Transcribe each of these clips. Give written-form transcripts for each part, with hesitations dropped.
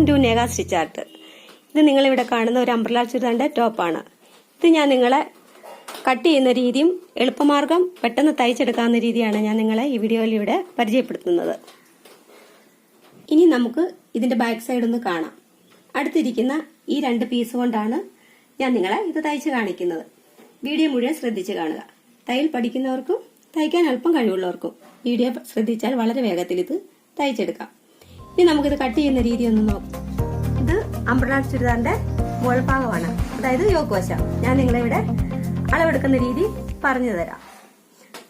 Welcome to Neha stitch art. ഇത് നിങ്ങളിവിടെ കാണുന്ന ഒരു അംബ്രല ചുരിദാറിന്റെ ടോപ്പാണ്. ഇത് ഞാൻ നിങ്ങളെ കട്ട് ചെയ്യുന്ന രീതിയും എളുപ്പമാർഗം പെട്ടെന്ന് തയ്ച്ചെടുക്കാവുന്ന രീതിയാണ് ഞാൻ നിങ്ങളെ ഈ വീഡിയോയിൽ ഇവിടെ പരിചയപ്പെടുത്തുന്നത്. ഇനി നമുക്ക് ഇതിന്റെ ബാക്ക് സൈഡ് ഒന്ന് കാണാം. അടുത്തിരിക്കുന്ന ഈ 2 പീസ് കൊണ്ടാണ് ഞാൻ നിങ്ങളെ ഇത് തയ്ച്ച് കാണിക്കുന്നത്. വീഡിയോ മുഴുവൻ ശ്രദ്ധിച്ച് കാണുക. തയ്യൽ പഠിക്കുന്നവർക്കും തയ്ക്കാൻ അല്പം കഴിവുള്ളവർക്കും വീഡിയോ ശ്രദ്ധിച്ചാൽ വളരെ വേഗത്തിൽ ഇത് തയ്ച്ചെടുക്കാം. ഇനി നമുക്കിത് കട്ട് ചെയ്യുന്ന രീതി ഒന്ന് നോക്കാം. ഇത് അംബ്രല ചുരിദാറിന്റെ മുകൾ ഭാഗമാണ്, അതായത് യോക്ക് വശം. ഞാൻ നിങ്ങളെ ഇവിടെ അളവെടുക്കുന്ന രീതി പറഞ്ഞു തരാം.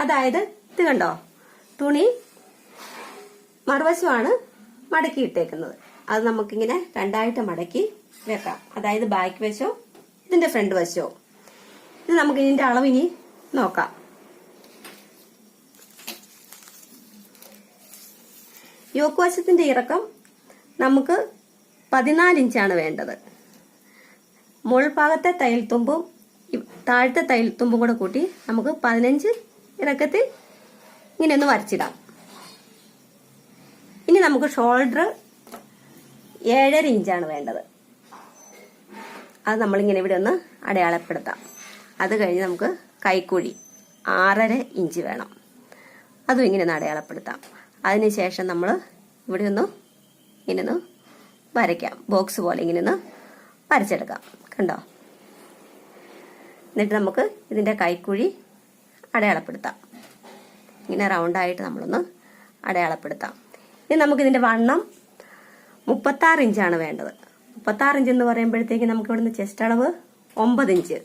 അതായത് ഇത് കണ്ടോ, തുണി മറുവശമാണ് മടക്കി ഇട്ടേക്കുന്നത്. അത് നമുക്കിങ്ങനെ രണ്ടായിട്ട് മടക്കി വെക്കാം. അതായത് ബാക്ക് വശവും ഇതിന്റെ ഫ്രണ്ട് വശവും. ഇത് നമുക്ക് ഇതിന്റെ അളവിനി നോക്കാം. യോക്ക് വശത്തിന്റെ ഇറക്കം നമുക്ക് 14 ഇഞ്ചാണ് വേണ്ടത്. മുകൾ ഭാഗത്തെ തയ്യൽ തുമ്പും താഴത്തെ തയ്യൽ തുമ്പും കൂടെ കൂട്ടി നമുക്ക് 15 ഇറക്കത്തിൽ ഇങ്ങനെ ഒന്ന് വരച്ചിടാം. ഇനി നമുക്ക് ഷോൾഡർ 7.5 ഇഞ്ചാണ് വേണ്ടത്. അത് നമ്മളിങ്ങനെ ഇവിടെ ഒന്ന് അടയാളപ്പെടുത്താം. അത് കഴിഞ്ഞ് നമുക്ക് കൈക്കുഴി 6.5 ഇഞ്ച് വേണം. അതും ഇങ്ങനെ ഒന്ന് അടയാളപ്പെടുത്താം. അതിനുശേഷം നമ്മൾ ഇവിടെ ഒന്ന് ഇങ്ങനെ ഒന്ന് വരയ്ക്കാം. ബോക്സ് പോലെ ഇങ്ങനെ ഒന്ന് വരച്ചെടുക്കാം. കണ്ടോ? എന്നിട്ട് നമുക്ക് ഇതിന്റെ കൈക്കുഴി അടയാളപ്പെടുത്താം. ഇങ്ങനെ റൗണ്ടായിട്ട് നമ്മളൊന്ന് അടയാളപ്പെടുത്താം. ഇനി നമുക്ക് ഇതിന്റെ വണ്ണം 36 ഇഞ്ചാണ് വേണ്ടത്. 36 ഇഞ്ച് എന്ന് പറയുമ്പോഴത്തേക്ക് നമുക്ക് ഇവിടുന്ന് ചെസ്റ്റ് അളവ് 9 ഇഞ്ച്,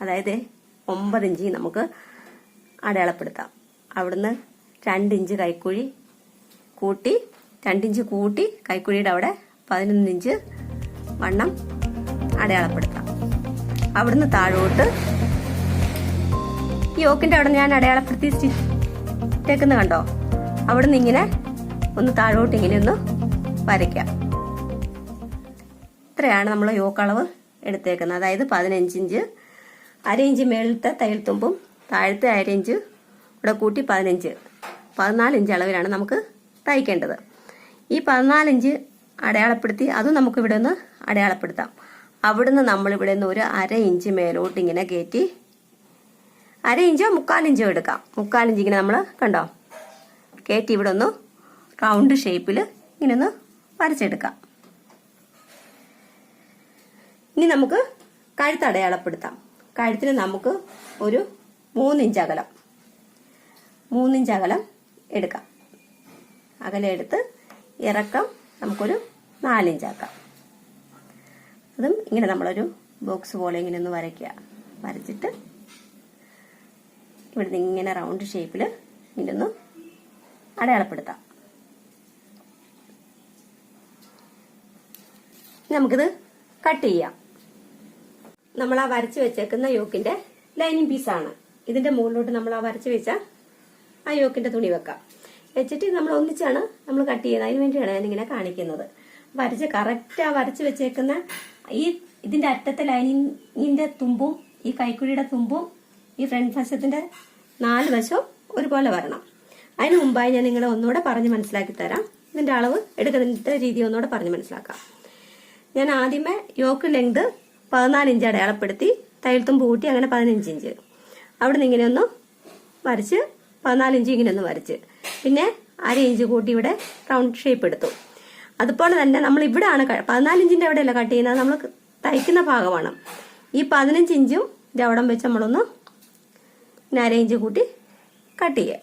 അതായത് 9 ഇഞ്ച് നമുക്ക് അടയാളപ്പെടുത്താം. അവിടുന്ന് 2 ഇഞ്ച് കൈക്കുഴി കൂട്ടി 2 ഇഞ്ച് കൂട്ടി കൈക്കുഴിയുടെ അവിടെ 11 ഇഞ്ച് വണ്ണം അടയാളപ്പെടുത്താം. അവിടുന്ന് താഴോട്ട് ഈ യോക്കിന്റെ അവിടെ ഞാൻ അടയാളപ്പെടുത്തി സ്റ്റിച്ചേക്കുന്ന കണ്ടോ, അവിടുന്ന് ഇങ്ങനെ ഒന്ന് താഴോട്ട് ഇങ്ങനെ ഒന്ന് വരയ്ക്കാം. ഇത്രയാണ് നമ്മൾ യോക്ക് അളവ് എടുത്തേക്കുന്നത്. അതായത് 15 ഇഞ്ച്, 1/2 ഇഞ്ച് മേളത്തെ തയ്യൽ തുമ്പും താഴത്തെ 1/2 ഇഞ്ച് ഇവിടെ കൂട്ടി 14 ഇഞ്ച് അളവിലാണ് നമുക്ക് തയ്ക്കേണ്ടത്. ഈ 14 ഇഞ്ച് അടയാളപ്പെടുത്തി അതും നമുക്ക് ഇവിടെ ഒന്ന് അടയാളപ്പെടുത്താം. അവിടുന്ന് നമ്മൾ ഇവിടെ നിന്ന് ഒരു 1/2 ഇഞ്ച് മേലോട്ട് ഇങ്ങനെ കയറ്റി 1/2 ഇഞ്ചോ 3/4 ഇഞ്ചോ എടുക്കാം. 3/4 ഇഞ്ച് ഇങ്ങനെ നമ്മൾ കണ്ടോ കയറ്റി ഇവിടെ ഒന്ന് റൗണ്ട് ഷേപ്പിൽ ഇങ്ങനെ ഒന്ന് വരച്ചെടുക്കാം. ഇനി നമുക്ക് കഴുത്ത് അടയാളപ്പെടുത്താം. കഴുത്തിന് നമുക്ക് ഒരു 3 ഇഞ്ച് അകലം 3 ഇഞ്ച് അകലം എടുക്കാം. അകലം എടുത്ത് ഇറക്കം നമുക്കൊരു 4 ഇഞ്ച് ആക്കാം. അതും ഇങ്ങനെ നമ്മളൊരു ബോക്സ് പോലെ ഇങ്ങനെ ഒന്ന് വരയ്ക്കുക. വരച്ചിട്ട് ഇവിടുന്ന് ഇങ്ങനെ റൗണ്ട് ഷേപ്പിൽ ഇങ്ങനെ ഒന്ന് അടയാളപ്പെടുത്താം. നമുക്കിത് കട്ട് ചെയ്യാം. നമ്മൾ ആ വരച്ച് വെച്ചേക്കുന്ന യോക്കിന്റെ ലൈനിങ് പീസാണ്. ഇതിന്റെ മുകളിലോട്ട് നമ്മൾ ആ വരച്ച് വെച്ച ആ യോക്കിന്റെ തുണി വെക്കാം. വെച്ചിട്ട് നമ്മൾ ഒന്നിച്ചാണ് നമ്മൾ കട്ട് ചെയ്യുന്നത്. അതിന് വേണ്ടിയാണ് ഞാനിങ്ങനെ കാണിക്കുന്നത്. വരച്ച് കറക്റ്റ് ആ വരച്ച് വെച്ചേക്കുന്ന ഇതിന്റെ അറ്റത്തെ ലൈനിങ്ങിന്റെ തുമ്പും ഈ കൈക്കുഴിയുടെ തുമ്പും ഈ ഫ്രണ്ട് വശത്തിന്റെ 4 വശവും ഒരുപോലെ വരണം. അതിന് മുമ്പായി ഞാൻ നിങ്ങളെ ഒന്നുകൂടെ പറഞ്ഞ് മനസ്സിലാക്കി തരാം. ഇതിന്റെ അളവ് എടുക്കുന്ന രീതി ഒന്നുകൂടെ പറഞ്ഞ് മനസ്സിലാക്കാം. ഞാൻ ആദ്യമേ യോക്ക് ലെങ്ത് 14 ഇഞ്ച് അടയാളപ്പെടുത്തി തയ്യൽ തുമ്പ് കൂട്ടി അങ്ങനെ 15 ഇഞ്ച് അവിടെ നിന്ന് ഇങ്ങനെ ഒന്ന് വരച്ച് 14 ഇഞ്ച് ഇങ്ങനെ ഒന്ന് വരച്ച് പിന്നെ 1/2 ഇഞ്ച് കൂട്ടി ഇവിടെ റൗണ്ട് ഷേപ്പ് എടുത്തു. അതുപോലെ തന്നെ നമ്മൾ ഇവിടെയാണ് 14 ഇഞ്ചിന്റെ അവിടെയല്ല കട്ട് ചെയ്യുന്നത്, നമ്മൾ തയ്ക്കുന്ന ഭാഗമാണ്. ഈ 15 ഇഞ്ചും അവിടം വെച്ച് നമ്മളൊന്ന് 1/2 ഇഞ്ച് കൂട്ടി കട്ട് ചെയ്യുക.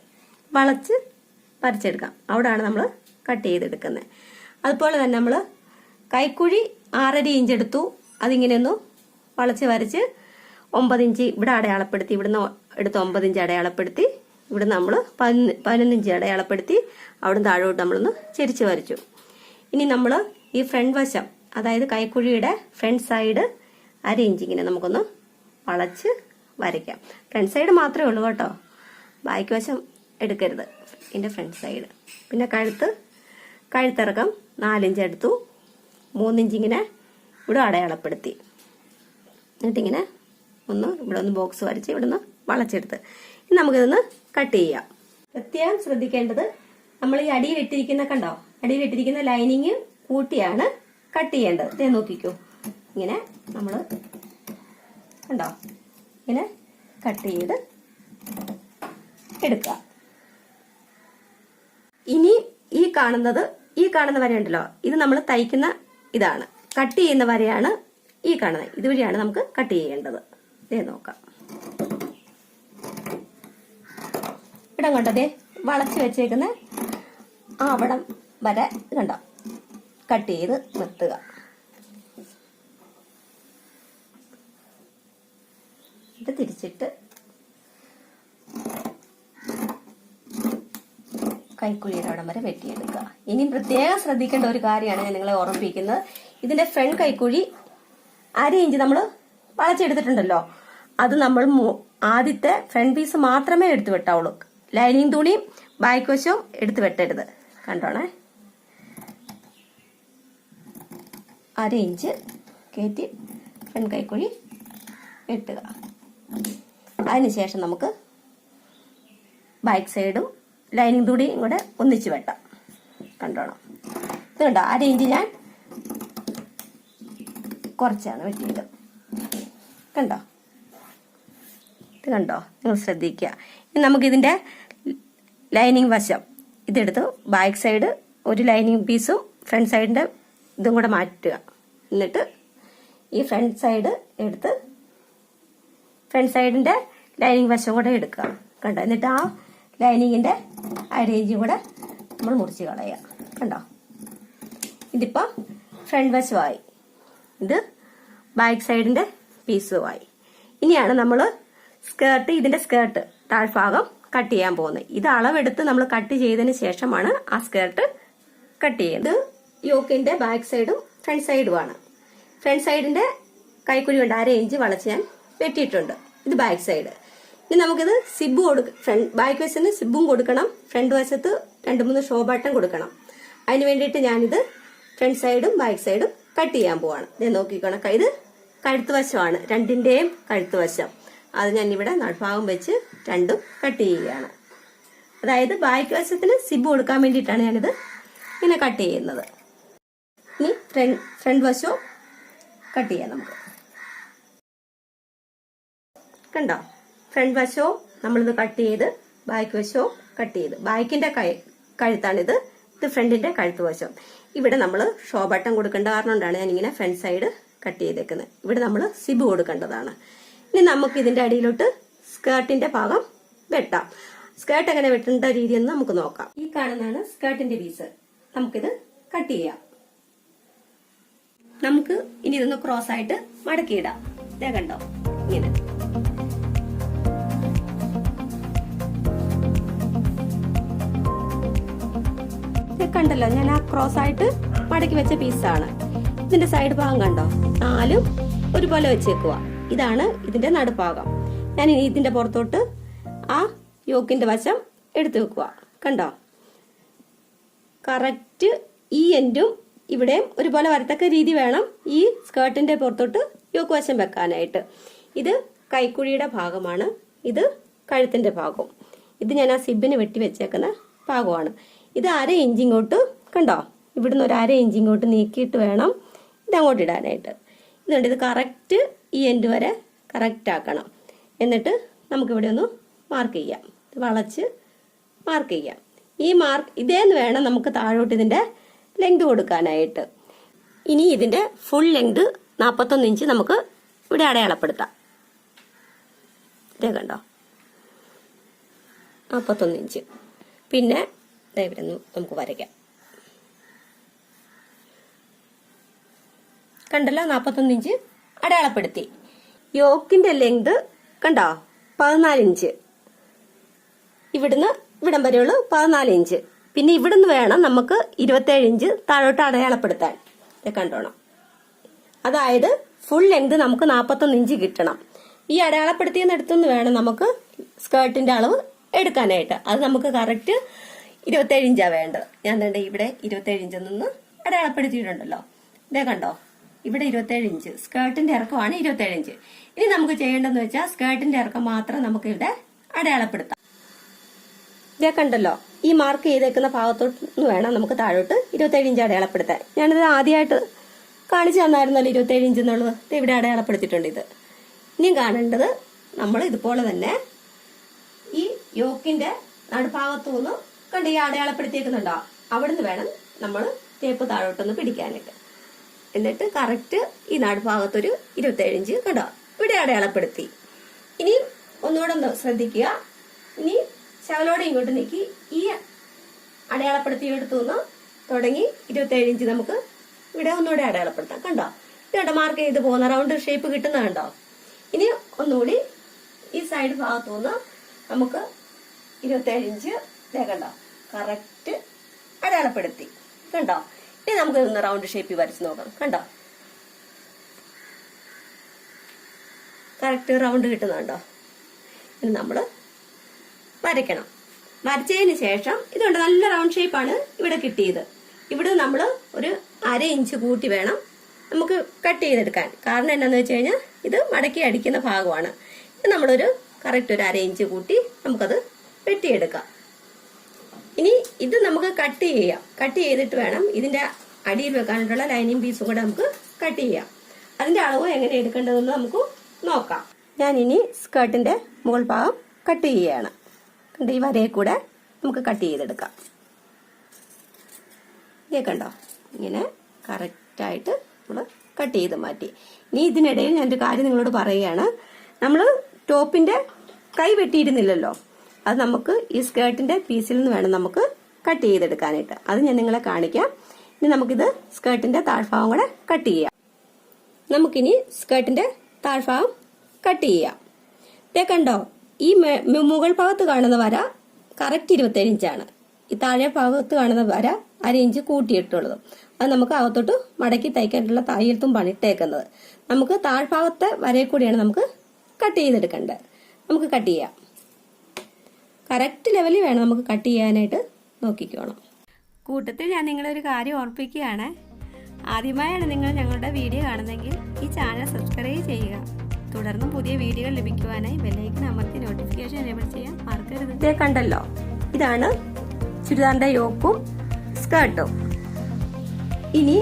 വളച്ച് വരച്ചെടുക്കാം. അവിടെയാണ് നമ്മൾ കട്ട് ചെയ്തെടുക്കുന്നത്. അതുപോലെ തന്നെ നമ്മൾ കൈക്കുഴി 6.5 ഇഞ്ച് എടുത്തു. അതിങ്ങനെ ഒന്ന് വളച്ച് വരച്ച് 9 ഇഞ്ച് ഇവിടെ അടയാളപ്പെടുത്തി, ഇവിടുന്ന് എടുത്ത് 9 ഇഞ്ച് അടയാളപ്പെടുത്തി ഇവിടെ നമ്മൾ 11 ഇഞ്ച് അടയാളപ്പെടുത്തി അവിടെ താഴോട്ട് നമ്മളൊന്ന് ചെരിച്ച് വരച്ചു. ഇനി നമ്മൾ ഈ ഫ്രണ്ട് വശം, അതായത് കൈക്കുഴിയുടെ ഫ്രണ്ട് സൈഡ് 1/2 ഇഞ്ച് ഇങ്ങനെ നമുക്കൊന്ന് വളച്ച് വരയ്ക്കാം. ഫ്രണ്ട് സൈഡ് മാത്രമേ ഉള്ളൂ കേട്ടോ, ബാക്ക് വശം എടുക്കരുത്. ഇതിന്റെ ഫ്രണ്ട് സൈഡ്. പിന്നെ കഴുത്തിറക്കം 4 ഇഞ്ച് എടുത്തു. 3 ഇഞ്ച് ഇങ്ങനെ ഇവിടെ അടയാളപ്പെടുത്തി. എന്നിട്ടിങ്ങനെ ഇവിടെ ഒന്ന് ബോക്സ് വരച്ച് ഇവിടെ നിന്ന് വളച്ചെടുത്ത് ഇനി നമുക്കിതൊന്ന് കട്ട് ചെയ്യാം. പ്രത്യേകം ശ്രദ്ധിക്കേണ്ടത്, നമ്മൾ ഈ അടിയിലിട്ടിരിക്കുന്ന കണ്ടോ, അടിയിലിട്ടിരിക്കുന്ന ലൈനിങ് കൂട്ടിയാണ് കട്ട് ചെയ്യേണ്ടത്. ഇതേ നോക്കിക്കോ, ഇങ്ങനെ നമ്മൾ കണ്ടോ, ഇങ്ങനെ കട്ട് ചെയ്ത് എടുക്കുക. ഇനി ഈ കാണുന്ന വരയുണ്ടല്ലോ, ഇത് നമ്മൾ തയ്ക്കുന്ന ഇതാണ്. കട്ട് ചെയ്യുന്ന വരയാണ് ഈ കാണുന്നത്. ഇതുവഴിയാണ് നമുക്ക് കട്ട് ചെയ്യേണ്ടത്. ഇതേ നോക്കാം. ഇവിടം കണ്ടതേ വളച്ച് വെച്ചേക്കുന്ന ആ അവിടം വരെ കണ്ടോ കട്ട് ചെയ്ത് നിർത്തുക. ഇത് തിരിച്ചിട്ട് കൈക്കുഴിയുടെ അവിടം വരെ വെട്ടിയെടുക്കുക. ഇനി പ്രത്യേകം ശ്രദ്ധിക്കേണ്ട ഒരു കാര്യമാണ് ഞാൻ നിങ്ങളെ ഓർമ്മിപ്പിക്കുന്നത്. ഇതിന്റെ ഫ്രണ്ട് കൈക്കുഴി 1/2 ഇഞ്ച് നമ്മൾ വളച്ചെടുത്തിട്ടുണ്ടല്ലോ, അത് നമ്മൾ ആദ്യത്തെ ഫ്രണ്ട് പീസ് മാത്രമേ എടുത്തു വെട്ടാവുള്ളൂ. ലൈനിങ് തുണിയും ബാക്ക് വശവും എടുത്ത് വെട്ടരുത്. കണ്ടോണേ, 1/2 ഇഞ്ച് കയറ്റി ഫ്രണ്ട് കൈക്കുഴി വെട്ടുക. അതിനുശേഷം നമുക്ക് ബാക്ക് സൈഡും ലൈനിങ് തുണിയും കൂടെ ഒന്നിച്ച് വെട്ടാം. കണ്ടോണം, ഇത് കണ്ടോ 1/2 ഇഞ്ച് ഞാൻ കുറച്ചാണ് വെട്ടിയത്. കണ്ടോ, ഇത് കണ്ടോ, നിങ്ങൾ ശ്രദ്ധിക്കുക. ഇനി നമുക്കിതിന്റെ ലൈനിങ് വശം ഇതെടുത്ത് ബാക്ക് സൈഡ് ഒരു ലൈനിങ് പീസും ഫ്രണ്ട് സൈഡിന്റെ ഇതും കൂടെ മാറ്റുക. എന്നിട്ട് ഈ ഫ്രണ്ട് സൈഡ് എടുത്ത് ഫ്രണ്ട് സൈഡിന്റെ ലൈനിങ് വശം കൂടെ എടുക്കുക. കണ്ടോ, എന്നിട്ട് ആ ലൈനിങ്ങിന്റെ 1/2 ഇഞ്ചും കൂടെ നമ്മൾ മുറിച്ച് കളയുക. കണ്ടോ, ഇതിപ്പോ ഫ്രണ്ട് വശമായി, ഇത് ബാക്ക് സൈഡിന്റെ പീസുമായി. ഇനിയാണ് നമ്മൾ ഇതിന്റെ സ്കേർട്ട് താഴ്ഭാഗം കട്ട് ചെയ്യാൻ പോകുന്നത്. ഇത് അളവെടുത്ത് നമ്മൾ കട്ട് ചെയ്തതിന് ശേഷമാണ് ആ സ്കേർട്ട് കട്ട് ചെയ്യുന്നത്. യോക്കിന്റെ ബാക്ക് സൈഡും ഫ്രണ്ട് സൈഡുമാണ്. ഫ്രണ്ട് സൈഡിന്റെ കൈക്കുഴി കൊണ്ട് 1/2 ഇഞ്ച് വളച്ച് ഞാൻ വെട്ടിയിട്ടുണ്ട്. ഇത് ബാക്ക് സൈഡ്. ഇനി നമുക്കിത് സിബ് ബാക്ക് വശത്തിന് സിബും കൊടുക്കണം, ഫ്രണ്ട് വശത്ത് 2-3 ഷോ ബട്ടൺ കൊടുക്കണം. അതിന് വേണ്ടിയിട്ട് ഞാനിത് ഫ്രണ്ട് സൈഡും ബാക്ക് സൈഡും കട്ട് ചെയ്യാൻ പോവാണ്. ഞാൻ നോക്കിക്കോണം, ഇത് കഴുത്ത് വശമാണ്, രണ്ടിന്റെയും കഴുത്ത് വശം. അത് ഞാൻ ഇവിടെ നടുഭാഗം വെച്ച് രണ്ടും കട്ട് ചെയ്യുകയാണ്. അതായത് ബാക്ക് വശത്തിന് സിബ് കൊടുക്കാൻ വേണ്ടിയിട്ടാണ് ഞാനിത് ഇങ്ങനെ കട്ട് ചെയ്യുന്നത്. ഇനി ഫ്രണ്ട് വശവും കട്ട് ചെയ്യാം നമുക്ക്. കണ്ടോ, ഫ്രണ്ട് വശവും നമ്മളിത് കട്ട് ചെയ്ത് ബാക്ക് വശവും കട്ട് ചെയ്ത്. ബാക്കിന്റെ കഴുത്താണിത്, ഇത് ഫ്രണ്ടിന്റെ കഴുത്ത് വശം. ഇവിടെ നമ്മൾ ഷോ ബട്ടൺ കൊടുക്കേണ്ട കാരണം കൊണ്ടാണ് ഞാനിങ്ങനെ ഫ്രണ്ട് സൈഡ് കട്ട് ചെയ്തേക്കുന്നത്. ഇവിടെ നമ്മൾ സിബ് കൊടുക്കേണ്ടതാണ്. ഇനി നമുക്ക് ഇതിന്റെ അടിയിലോട്ട് സ്കേർട്ടിന്റെ ഭാഗം വെട്ടാം. സ്കേർട്ട് എങ്ങനെ വെട്ടേണ്ട രീതി എന്ന് നമുക്ക് നോക്കാം. ഈ കാണുന്നതാണ് സ്കേർട്ടിന്റെ പീസ്. നമുക്കിത് കട്ട് ചെയ്യാം. നമുക്ക് ഇനി ഇതൊന്ന് ക്രോസ് ആയിട്ട് മടക്കിയിടാം. ഇതേ കണ്ടോ, ഇങ്ങനെ. കണ്ടല്ലോ, ഞാൻ ആ ക്രോസ് ആയിട്ട് മടക്കി വെച്ച പീസാണ്. ഇതിന്റെ സൈഡ് ഭാഗം കണ്ടോ, 4 ഒരുപോലെ വെച്ചേക്കുക. ഇതാണ് ഇതിന്റെ നടുഭാഗം. ഞാൻ ഇനി ഇതിന്റെ പുറത്തോട്ട് ആ യോക്കിന്റെ വശം എടുത്തു വെക്കുക. കണ്ടോ, കറക്റ്റ് ഈ എൻഡും ഇവിടെയും ഒരുപോലെ വരത്തക്ക രീതി വേണം ഈ സ്കേർട്ടിന്റെ പുറത്തോട്ട് യോക്ക് വശം വെക്കാനായിട്ട്. ഇത് കൈക്കുഴിയുടെ ഭാഗമാണ്, ഇത് കഴുത്തിന്റെ ഭാഗം. ഇത് ഞാൻ ആ സിബിന് വെട്ടി വെച്ചേക്കുന്ന ഭാഗമാണ്. ഇത് 1/2 ഇഞ്ച് ഇങ്ങോട്ട് കണ്ടോ, ഇവിടുന്ന് ഒരു 1/2 ഇഞ്ച് ഇങ്ങോട്ട് നീക്കിയിട്ട് വേണം ഇതങ്ങോട്ട് ഇടാനായിട്ട്. ഇതുകൊണ്ട് ഇത് കറക്റ്റ് ഈ എൻഡ് വരെ കറക്റ്റ് ആക്കണം. എന്നിട്ട് നമുക്കിവിടെ ഒന്ന് മാർക്ക് ചെയ്യാം, വളച്ച് മാർക്ക് ചെയ്യാം. ഈ മാർക്ക് ഇതേന്ന് വേണം നമുക്ക് താഴോട്ട് ഇതിന്റെ ലെങ്ത് കൊടുക്കാനായിട്ട്. ഇനി ഇതിന്റെ ഫുൾ ലെങ്ത് 41 ഇഞ്ച് നമുക്ക് ഇവിടെ അടയാളപ്പെടുത്താം. ഇതേ കണ്ടോ, 41 ഇഞ്ച്. പിന്നെ ഇവിടെ നമുക്ക് വരയ്ക്കാം. കണ്ടല്ലോ, 41 ഇഞ്ച് അടയാളപ്പെടുത്തി. യോക്കിന്റെ ലെങ്ത് കണ്ടോ 14 ഇഞ്ച്. ഇവിടുന്ന് ഇവിടം വരെയുള്ള 14 ഇഞ്ച്. പിന്നെ ഇവിടുന്ന് വേണം നമുക്ക് 27 ഇഞ്ച് താഴോട്ട് അടയാളപ്പെടുത്താൻ. കണ്ടോണം, അതായത് ഫുൾ ലെങ്ത് നമുക്ക് 41 ഇഞ്ച് കിട്ടണം. ഈ അടയാളപ്പെടുത്തിയെടുത്തുനിന്ന് വേണം നമുക്ക് സ്കേർട്ടിന്റെ അളവ് എടുക്കാനായിട്ട്. അത് നമുക്ക് കറക്റ്റ് 27 ഇഞ്ചാ വേണ്ടത്. ഞാൻ ഇവിടെ 27 ഇഞ്ച് നിന്ന് അടയാളപ്പെടുത്തിയിട്ടുണ്ടല്ലോ. ഇതേ കണ്ടോ, ഇവിടെ 27 ഇഞ്ച് സ്കേർട്ടിന്റെ ഇറക്കമാണ് 27 ഇഞ്ച്. ഇനി നമുക്ക് ചെയ്യേണ്ടതെന്ന് വെച്ചാൽ സ്കേർട്ടിന്റെ ഇറക്കം മാത്രം നമുക്ക് ഇവിടെ അടയാളപ്പെടുത്താം. ഇതേ കണ്ടല്ലോ, ഈ മാർക്ക് ചെയ്തേക്കുന്ന ഭാഗത്തോട്ട് വേണം നമുക്ക് താഴോട്ട് 27 ഇഞ്ച് അടയാളപ്പെടുത്താൻ. ഞാനിത് ആദ്യമായിട്ട് കാണിച്ചു തന്നായിരുന്നല്ലോ 27 ഇഞ്ച് എന്നുള്ളത്. ഇവിടെ അടയാളപ്പെടുത്തിയിട്ടുണ്ട്. ഇത് ഇനിയും കാണേണ്ടത് നമ്മൾ ഇതുപോലെ തന്നെ ഈ യോക്കിന്റെ നടുഭാഗത്തു നിന്ന് കണ്ട് ഈ അടയാളപ്പെടുത്തിയേക്കുന്നുണ്ടോ, അവിടുന്ന് വേണം നമ്മൾ ടേപ്പ് താഴോട്ടൊന്ന് പിടിക്കാനായിട്ട്. എന്നിട്ട് കറക്റ്റ് ഈ നടുഭാഗത്തൊരു 27 ഇഞ്ച് കണ്ടോ ഇവിടെ അടയാളപ്പെടുത്തി. ഇനി ഒന്നുകൂടെ ഒന്ന് ശ്രദ്ധിക്കുക. ഇനി ശകലോടെ ഇങ്ങോട്ട് നീക്കി ഈ അടയാളപ്പെടുത്തിയെടുത്തു നിന്ന് തുടങ്ങി 27 ഇഞ്ച് നമുക്ക് ഇവിടെ ഒന്നുകൂടെ അടയാളപ്പെടുത്താം. കണ്ടോ ഇത് കണ്ടോ മാർക്ക് ചെയ്ത് പോകുന്ന റൗണ്ട് ഷേപ്പ് കിട്ടുന്ന കണ്ടോ. ഇനി ഒന്നുകൂടി ഈ സൈഡ് ഭാഗത്തു നിന്ന് നമുക്ക് 27 ഇഞ്ച് കണ്ടോ കറക്റ്റ് അടയാളപ്പെടുത്തി. കണ്ടോ ഇനി നമുക്ക് ഇതൊന്ന് റൗണ്ട് ഷേപ്പിൽ വരച്ച് നോക്കാം. കണ്ടോ കറക്റ്റ് റൗണ്ട് കിട്ടുന്നുണ്ടോ. ഇനി നമ്മൾ വരയ്ക്കണം. വരച്ചതിന് ശേഷം ഇതുണ്ട് നല്ല റൗണ്ട് ഷേപ്പാണ് ഇവിടെ കിട്ടിയത്. ഇവിടെ നമ്മൾ ഒരു 1/2 ഇഞ്ച് കൂട്ടി വേണം നമുക്ക് കട്ട് ചെയ്തെടുക്കാൻ. കാരണം എന്താണെന്ന് വെച്ച് കഴിഞ്ഞാൽ ഇത് മടക്കി അടിക്കുന്ന ഭാഗമാണ്. ഇത് നമ്മളൊരു കറക്റ്റ് ഒരു 1/2 ഇഞ്ച് കൂട്ടി നമുക്കത് വെട്ടിയെടുക്കാം. ഇനി ഇത് നമുക്ക് കട്ട് ചെയ്യാം. കട്ട് ചെയ്തിട്ട് വേണം ഇതിന്റെ അടിയിൽ വെക്കാനായിട്ടുള്ള ലൈനിങ് പീസും കൂടെ നമുക്ക് കട്ട് ചെയ്യാം. അതിന്റെ അളവ് എങ്ങനെ എടുക്കേണ്ടതെന്ന് നമുക്ക് നോക്കാം. ഞാൻ ഇനി സ്കേർട്ടിന്റെ മുകൾ ഭാഗം കട്ട് ചെയ്യുകയാണ്. ഈ വരയെ കൂടെ നമുക്ക് കട്ട് ചെയ്തെടുക്കാം. കണ്ടോ ഇങ്ങനെ കറക്റ്റായിട്ട് നമ്മൾ കട്ട് ചെയ്ത് മാറ്റി. ഇനി ഇതിനിടയിൽ ഞാനൊരു കാര്യം നിങ്ങളോട് പറയുകയാണ്. നമ്മൾ ടോപ്പിന്റെ കൈ വെട്ടിയിരുന്നില്ലല്ലോ, അത് നമുക്ക് ഈ സ്കേർട്ടിന്റെ പീസിൽ നിന്ന് വേണം നമുക്ക് കട്ട് ചെയ്തെടുക്കാനായിട്ട്. അത് ഞാൻ നിങ്ങളെ കാണിക്കാം. ഇനി നമുക്കിത് സ്കേർട്ടിന്റെ താഴ്ഭാഗം കൂടെ കട്ട് ചെയ്യാം. നമുക്കിനി സ്കേർട്ടിന്റെ താഴ്ഭാഗം കട്ട് ചെയ്യാം. കണ്ടോ ഈ മുകൾ ഭാഗത്ത് കാണുന്ന വര കറക്റ്റ് 27 ഇഞ്ചാണ്. ഈ താഴെ ഭാഗത്ത് കാണുന്ന വര 1/2 ഇഞ്ച് കൂട്ടിയിട്ടുള്ളത്. അത് നമുക്ക് അകത്തോട്ട് മടക്കി തയ്ക്കാനുള്ള തയ്യൽ തുമ്പാണ് ഇട്ടേക്കുന്നത്. നമുക്ക് താഴ്ഭാഗത്തെ വരയിൽ കൂടിയാണ് നമുക്ക് കട്ട് ചെയ്തെടുക്കേണ്ടത്. നമുക്ക് കട്ട് ചെയ്യാം. കറക്റ്റ് ലെവലിൽ വേണം നമുക്ക് കട്ട് ചെയ്യാനായിട്ട് നോക്കിക്കോണം. കൂട്ടത്തിൽ ഞാൻ നിങ്ങളൊരു കാര്യം ഓർപ്പിക്കുകയാണ്. ആദ്യമായാണ് നിങ്ങൾ ഞങ്ങളുടെ വീഡിയോ കാണുന്നതെങ്കിൽ ഈ ചാനൽ സബ്സ്ക്രൈബ് ചെയ്യുക. തുടർന്നും പുതിയ വീഡിയോകൾ ലഭിക്കുവാനായി ബെല്ലൈക്കൺ അമർത്തി നോട്ടിഫിക്കേഷൻ എനേബിൾ ചെയ്യാൻ മറക്കരുത്. ഇതേ കണ്ടല്ലോ, ഇതാണ് ചുരിദാറിന്റെ യോക്കും സ്കേർട്ടും. ഇനി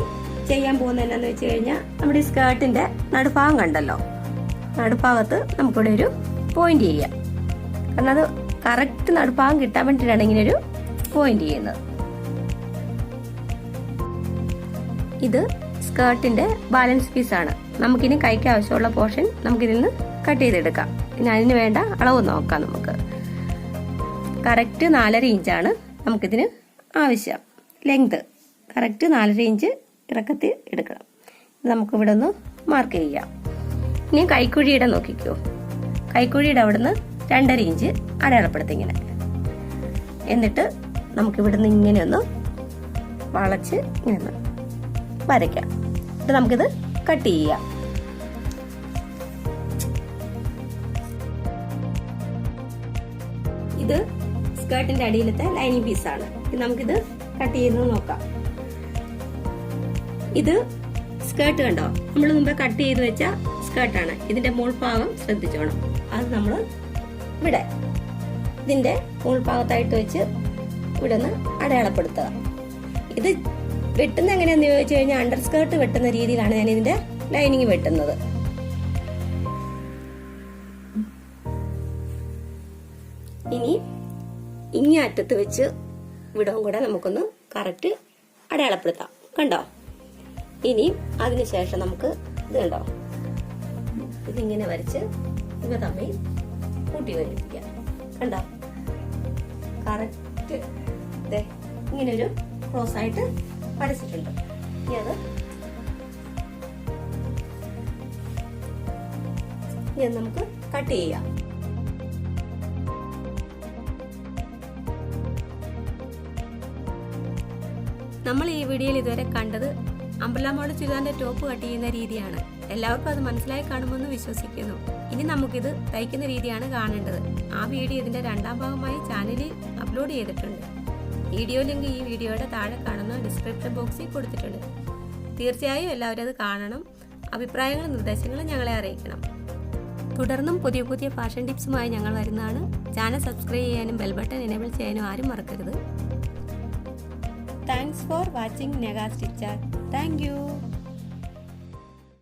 ചെയ്യാൻ പോകുന്നത് എന്താണെന്ന് വെച്ച് കഴിഞ്ഞാൽ നമ്മുടെ ഈ സ്കേർട്ടിന്റെ നടുഭാഗം കണ്ടല്ലോ, നടുഭാഗത്ത് നമുക്കിവിടെ ഒരു പോയിന്റ് ചെയ്യാം. കാരണം അത് കറക്റ്റ് നടുഭാഗം കിട്ടാൻ വേണ്ടിയിട്ടാണ് ഇങ്ങനെ ഒരു പോയിന്റ് ചെയ്യുന്നത്. ഇത് സ്കേർട്ടിന്റെ ബാലൻസ് പീസാണ്. നമുക്കിനി കൈക്ക് ആവശ്യമുള്ള പോർഷൻ നമുക്കിതിൽ നിന്ന് കട്ട് ചെയ്തെടുക്കാം. ഇനി അതിന് വേണ്ട അളവ് നോക്കാം. നമുക്ക് കറക്റ്റ് 4.5 ഇഞ്ചാണ് നമുക്കിതിന് ആവശ്യം. ലെങ്ത് കറക്റ്റ് 4.5 ഇഞ്ച് ഇറക്കത്തിൽ എടുക്കണം. നമുക്കിവിടെ ഒന്ന് മാർക്ക് ചെയ്യാം. ഇനി കൈക്കുഴിയുടെ നോക്കിക്കോ. കൈക്കുഴിയുടെ അവിടുന്ന് 2.5 ഇഞ്ച് അടയാളപ്പെടുത്തി ഇങ്ങനെ. എന്നിട്ട് നമുക്കിവിടുന്ന് ഇങ്ങനെ ഒന്ന് വളച്ച് ഇങ്ങനെ ഒന്ന് വരയ്ക്കാം. എന്നിട്ട് നമുക്കിത് കട്ട് ചെയ്യാം. ഇത് സ്കേർട്ടിന്റെ അടിയിലത്തെ ലൈനിങ് പീസാണ്. നമുക്കിത് കട്ട് ചെയ്ത് നോക്കാം. ഇത് സ്കേർട്ട് കണ്ടോ, നമ്മൾ മുമ്പേ കട്ട് ചെയ്ത് വെച്ച സ്കേർട്ടാണ്. ഇതിന്റെ മുകൾ ഭാഗം ശ്രദ്ധിച്ചോണം. അത് നമ്മൾ ഇവിടെ ഇതിന്റെ മുകൾ ഭാഗത്തായിട്ട് വെച്ച് ഇവിടെ ഒന്ന് അടയാളപ്പെടുത്തുക. ഇത് വെട്ടുന്ന എങ്ങനെയാന്ന് ചോദിച്ചു കഴിഞ്ഞാൽ അണ്ടർ സ്കേർട്ട് വെട്ടുന്ന രീതിയിലാണ് ഞാൻ ഇതിന്റെ ലൈനിങ് വെട്ടുന്നത്. ഇനി ഇങ്ങേ അറ്റത്ത് വെച്ച് ഇവിടവും കൂടെ നമുക്കൊന്ന് കറക്റ്റ് അടയാളപ്പെടുത്താം. കണ്ടോ? ഇനി അതിനുശേഷം നമുക്ക് ഇത് കണ്ടോ, ഇതിങ്ങനെ വരച്ച് ഇവ തമ്മിൽ കൂട്ടി യോജിപ്പിക്കാം. കണ്ടോ? കറക്റ്റ് ഇങ്ങനെ ഒരു ക്രോസ് ആയിട്ട് വരച്ചിട്ടുണ്ട്. ഇനി അത് നമുക്ക് കട്ട് ചെയ്യാം. നമ്മൾ ഈ വീഡിയോയിൽ ഇതുവരെ കണ്ടത് അംബ്രല്ല മോഡൽ ചുരിദാറിന്റെ ടോപ്പ് കട്ട് ചെയ്യുന്ന രീതിയാണ്. എല്ലാവർക്കും അത് മനസ്സിലായി കാണുമെന്ന് വിശ്വസിക്കുന്നു. ഇനി നമുക്കിത് തയ്ക്കുന്ന രീതിയാണ് കാണേണ്ടത്. ആ വീഡിയോ ഇതിന്റെ 2ാം ഭാഗമായി ചാനലിൽ അപ്ലോഡ് ചെയ്തിട്ടുണ്ട്. വീഡിയോ ലിങ്ക് ഈ വീഡിയോയുടെ താഴെ കാണുന്ന ഡിസ്ക്രിപ്ഷൻ ബോക്സിൽ കൊടുത്തിട്ടുണ്ട്. തീർച്ചയായും എല്ലാവരും അത് കാണണം. അഭിപ്രായങ്ങളും നിർദ്ദേശങ്ങളും ഞങ്ങളെ അറിയിക്കണം. തുടർന്നും പുതിയ പുതിയ ഫാഷൻ ടിപ്സുമായി ഞങ്ങൾ വരുന്നതാണ്. ചാനൽ സബ്സ്ക്രൈബ് ചെയ്യാനും ബെൽ ബട്ടൺ എനേബിൾ ചെയ്യാനും ആരും മറക്കരുത്. Thanks for watching Neha stitch art. Thank you.